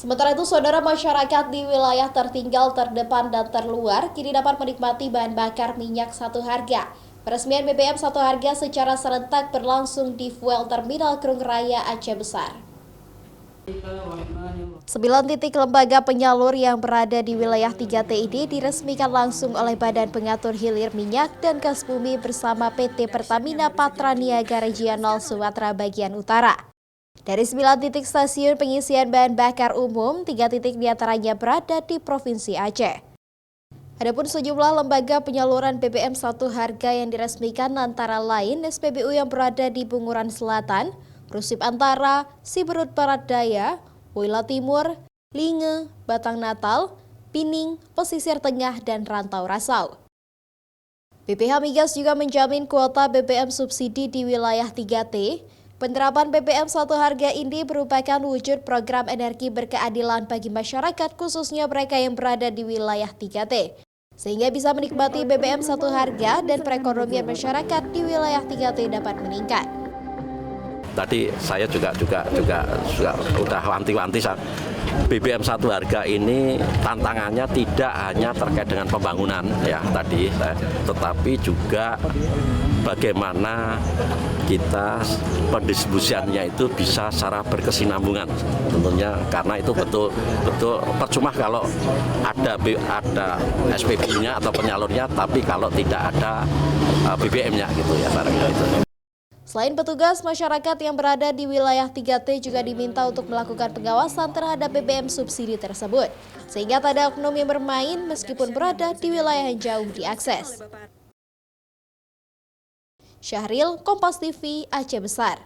Sementara itu, saudara, masyarakat di wilayah tertinggal, terdepan, dan terluar kini dapat menikmati bahan bakar minyak satu harga. Peresmian BBM satu harga secara serentak berlangsung di Fuel Terminal Krung Raya Aceh Besar. 9 titik lembaga penyalur yang berada di wilayah 3T ini diresmikan langsung oleh Badan Pengatur Hilir Minyak dan Gas Bumi bersama PT Pertamina Patra Niaga Regional Sumatera Bagian Utara. Dari 9 titik stasiun pengisian bahan bakar umum, 3 titik diantaranya berada di Provinsi Aceh. Adapun sejumlah lembaga penyaluran BBM satu harga yang diresmikan antara lain SPBU yang berada di Bunguran Selatan, Rusip Antara, Siberut Barat Daya, Woyla Timur, Linge, Batang Natal, Pining, Pesisir Tengah, dan Rantau Rasau. BPH Migas juga menjamin kuota BBM subsidi di wilayah 3T. Penerapan BBM satu harga ini merupakan wujud program energi berkeadilan bagi masyarakat, khususnya mereka yang berada di wilayah 3T. Sehingga bisa menikmati BBM satu harga dan perekonomian masyarakat di wilayah 3T dapat meningkat. Tadi saya juga udah wanti-wanti BBM satu harga ini tantangannya tidak hanya terkait dengan pembangunan ya tadi, tetapi juga bagaimana kita pendistribusiannya itu bisa secara berkesinambungan tentunya, karena itu betul percuma kalau ada SPBU-nya atau penyalurnya tapi kalau tidak ada BBM-nya gitu ya barangnya itu. Selain petugas, masyarakat yang berada di wilayah 3T juga diminta untuk melakukan pengawasan terhadap BBM subsidi tersebut, sehingga tak ada oknum yang bermain meskipun berada di wilayah yang jauh diakses. Syahril, Kompas TV, Aceh Besar.